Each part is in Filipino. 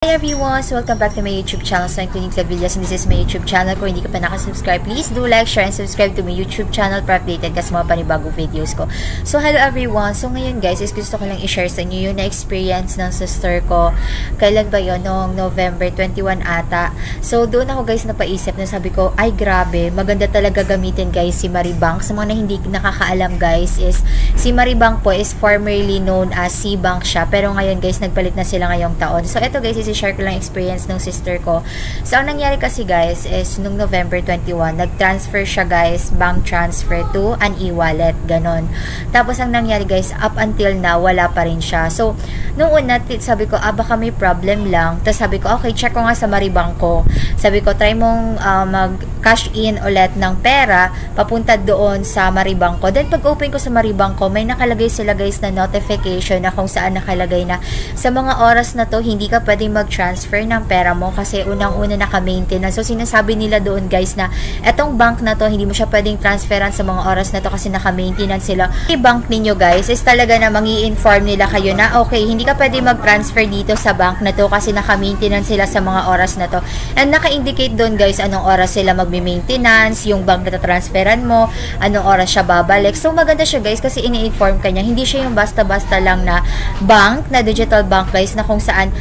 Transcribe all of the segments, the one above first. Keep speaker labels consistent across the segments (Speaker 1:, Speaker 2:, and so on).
Speaker 1: Hi everyone! So welcome back to my YouTube channel. So I'm Clinic Lavillas and this is my YouTube channel. Kung hindi ka pa nakasubscribe, please do like, share, and subscribe to my YouTube channel para updated ka sa mga panibagong videos ko. So hello everyone! So ngayon guys, is gusto ko lang i-share sa inyo yung na-experience ng sister ko. Kailan ba yun? Noong November 21 ata. So doon ako guys napaisip na sabi ko, ay grabe, maganda talaga gamitin guys si Maribank. Sa mga na hindi nakakaalam guys is, si Maribank po is formerly known as C-Bank siya. Pero ngayon guys, nagpalit na sila ngayong taon. So ito guys, share ko lang experience ng sister ko. So, ang nangyari kasi guys is nung November 21, nag-transfer siya guys, bank transfer to an e-wallet, ganon. Tapos, ang nangyari guys, up until now, wala pa rin siya. So, nung una, sabi ko, baka may problem lang. Tapos sabi ko, okay, check ko nga sa Maribank ko. Sabi ko, try mong mag-cash in ulit ng pera, papunta doon sa Maribank ko. Then, pag-open ko sa Maribank ko, may nakalagay sila guys na notification na kung saan nakalagay na sa mga oras na to, hindi ka pwedeng mag-transfer ng pera mo kasi unang-una naka-maintenance. So, sinasabi nila doon guys na etong bank na to, hindi mo siya pwedeng transferan sa mga oras na to kasi naka-maintenance sila. Yung bank ninyo guys is talaga na mangi-inform nila kayo na okay, hindi ka pwedeng mag-transfer dito sa bank na to kasi naka-maintenance sila sa mga oras na to. And naka-indicate doon guys anong oras sila magme-maintenance, yung bank na transferan mo, anong oras siya babalik. So, maganda siya guys kasi ini-inform kanya. Hindi siya yung basta-basta lang na bank, na digital bank guys na kung saan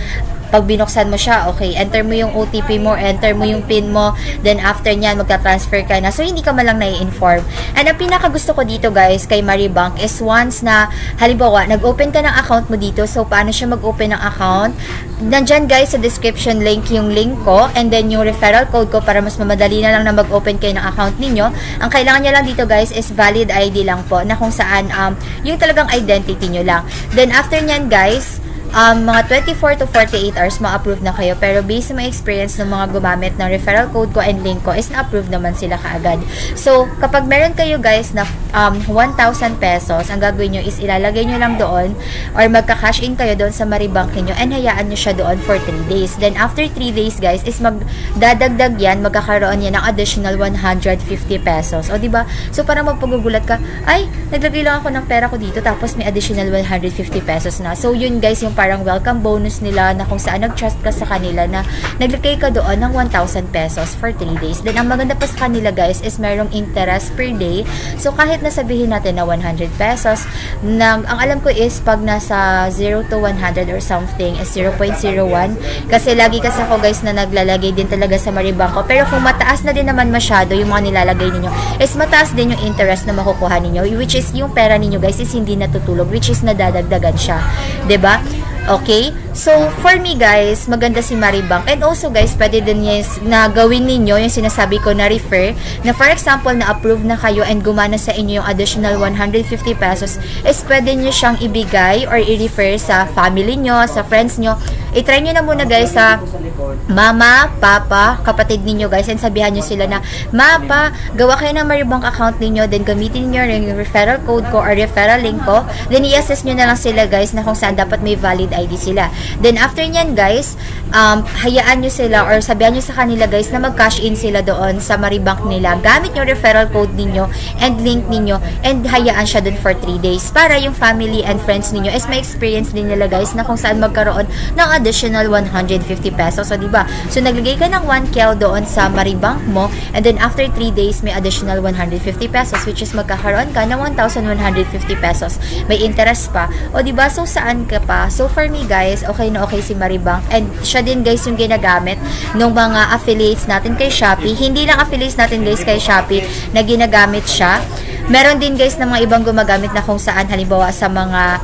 Speaker 1: pag binuksan mo siya, okay, enter mo yung OTP mo, enter mo yung PIN mo, then after nyan, magta-transfer ka na. So, hindi ka man lang nai-inform. And ang pinaka-gusto ko dito, guys, kay Maribank is once na, halimbawa, nag-open ka ng account mo dito, so, paano siya mag-open ng account? Nandyan, guys, sa description link yung link ko, and then yung referral code ko para mas mamadali na lang na mag-open kayo ng account ninyo. Ang kailangan nyo lang dito, guys, is valid ID lang po, na kung saan, yung talagang identity nyo lang. Then, after nyan, guys, mga 24 to 48 hours ma-approve na kayo, pero based sa my experience ng mga gumamit ng referral code ko and link ko is na-approve naman sila kaagad. So, kapag meron kayo guys na 1,000 pesos, ang gagawin nyo is ilalagay nyo lang doon or magka-cash in kayo doon sa Maribank niyo and hayaan nyo siya doon for 3 days. Then, after 3 days guys, is magdadagdag yan, magkakaroon yan ng additional 150 pesos. O, diba? So, parang magpagugulat ka, ay, naglagay lang ako ng pera ko dito tapos may additional 150 pesos na. So, yun guys, yung parang welcome bonus nila na kung saan nag-trust ka sa kanila na naglagay ka doon ng 1,000 pesos for 3 days. Then, ang maganda pa sa kanila guys is merong interest per day. So, kahit nasabihin natin na 100 pesos, ang alam ko is pag nasa 0 to 100 or something is 0.01. Kasi lagi kasi ako guys na naglalagay din talaga sa Maribank ko. Pero kung mataas na din naman masyado yung mga nilalagay ninyo, is mataas din yung interest na makukuha ninyo, which is yung pera ninyo guys is hindi natutulog, which is nadadagdagan siya. 'Di ba? Okay? So, for me guys, maganda si Maribank. And also guys, pwede din yes, na gawin ninyo yung sinasabi ko na refer, na for example, na approve na kayo and gumana sa inyo yung additional 150 pesos, is pwede nyo siyang ibigay or i-refer sa family nyo, sa friends nyo. I-try nyo na muna guys sa mama, papa, kapatid ninyo guys, and sabihan nyo sila na, Mapa, gawa kayo ng Maribank account ninyo, then gamitin nyo yung referral code ko or referral link ko, then i-assess nyo na lang sila guys na kung saan dapat may valid ID sila. Then after nyan guys, hayaan nyo sila or sabihan nyo sa kanila guys na mag-cash in sila doon sa Maribank nila. Gamit yung referral code ninyo and link ninyo and hayaan siya doon for 3 days para yung family and friends ninyo is may experience din nila guys na kung saan magkaroon ng additional 150 pesos. So, diba? So, naglagay ka ng 1K doon sa Maribank mo and then after 3 days, may additional 150 pesos which is magkakaroon ka ng 1,150 pesos. May interest pa. O, diba? So, saan ka pa? So, for me guys, okay na okay si Maribank and siya din guys yung ginagamit ng mga affiliates natin kay Shopee. Hindi lang affiliates natin guys kay Shopee na ginagamit siya. Meron din guys na mga ibang gumagamit na kung saan halimbawa sa mga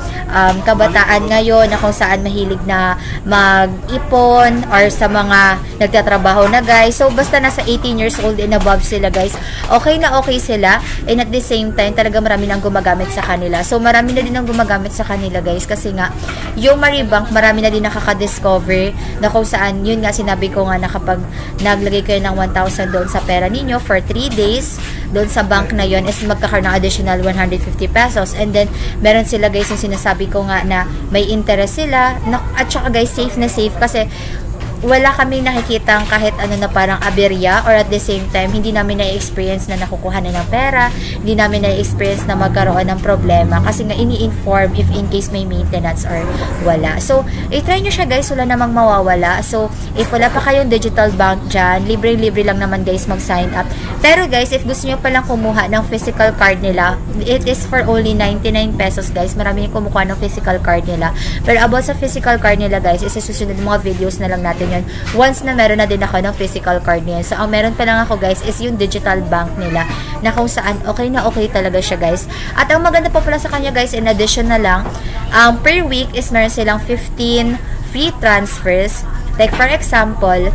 Speaker 1: kabataan ngayon na kung saan mahilig na mag-ipon or sa mga nagtatrabaho na guys. So basta nasa 18 years old and above sila guys, okay na okay sila and at the same time talaga marami nang gumagamit sa kanila. So marami na din ang gumagamit sa kanila guys kasi nga yung Maribank marami na din nakaka-discover na kung saan yun nga sinabi ko nga na kapag naglagay kayo ng 1,000 doon sa pera ninyo for 3 days doon sa bank na yun is magkakaroon ng additional 150 pesos and then meron sila guys yung sinasabi ko nga na may interest sila na, at saka guys safe na safe kasi wala kami nakikitang kahit ano na parang aberya, or at the same time, hindi namin na-experience na nakukuha na ng pera, hindi namin na-experience na magkaroon ng problema kasi nga ini-inform if in case may maintenance or wala. So, i-try nyo siya guys, wala namang mawawala. So, if wala pa kayong digital bank dyan, libre-libre lang naman guys mag-sign up. Pero guys, if gusto nyo palang kumuha ng physical card nila, it is for only 99 pesos guys. Marami yung kumukuha ng physical card nila. Pero about sa physical card nila guys, isa susunod mga videos na lang natin yun. Once na meron na din ako ng physical card niya. So, ang meron pa lang ako guys is yung digital bank nila na kung saan okay na okay talaga siya guys. At ang maganda pa pala sa kanya guys, in addition na lang, per week is meron silang 15 free transfers. Like for example,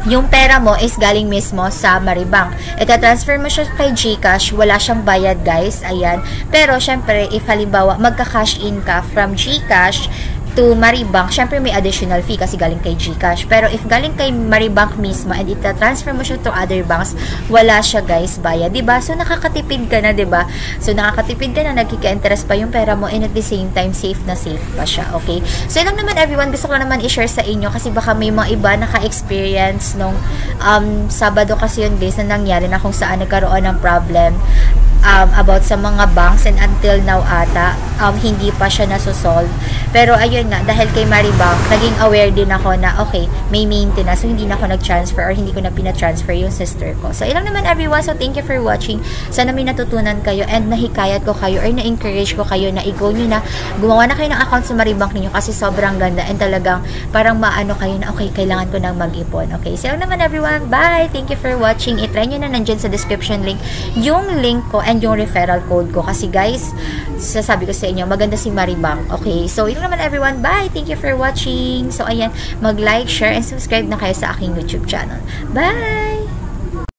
Speaker 1: yung pera mo is galing mismo sa Maribank. Ita-transfer mo siya kay GCash, wala siyang bayad guys, ayan. Pero syempre, if halimbawa magka-cash in ka from GCash to Maribank, syempre may additional fee kasi galing kay GCash. Pero if galing kay Maribank mismo and ita-transfer mo siya to other banks, wala siya guys bayad, diba? So nakakatipid ka na, diba? So nakakatipid ka na, nagkika-interest pa yung pera mo, and at the same time safe na safe pa siya, okay? So yun lang naman everyone, gusto ko naman i-share sa inyo kasi baka may mga iba naka-experience nung Sabado kasi yun guys na nangyari na kung saan nagkaroon ng problem about sa mga banks, and until now ata hindi pa siya nasosolve. Pero ayun nga, dahil kay Maribank, naging aware din ako na okay, may maintenance, so hindi na ako nag-transfer or hindi ko na pina-transfer yung sister ko. So ilang naman everyone, so thank you for watching. Sana may natutunan kayo and nahikayat ko kayo or na-encourage ko kayo na i-go nyo na, gumawa na kayo ng account sa Maribank ninyo kasi sobrang ganda and talagang parang maano kayo na okay, kailangan ko nang mag-ipon. Okay, so ilang naman everyone, bye! Thank you for watching. I-try nyo na nandyan sa description link yung link ko and yung referral code ko kasi guys, sasabi ko sa inyo, maganda si Maribank. Okay, so yun naman everyone, bye! Thank you for watching. So ayan, mag-like, share, and subscribe na kayo sa aking YouTube channel. Bye!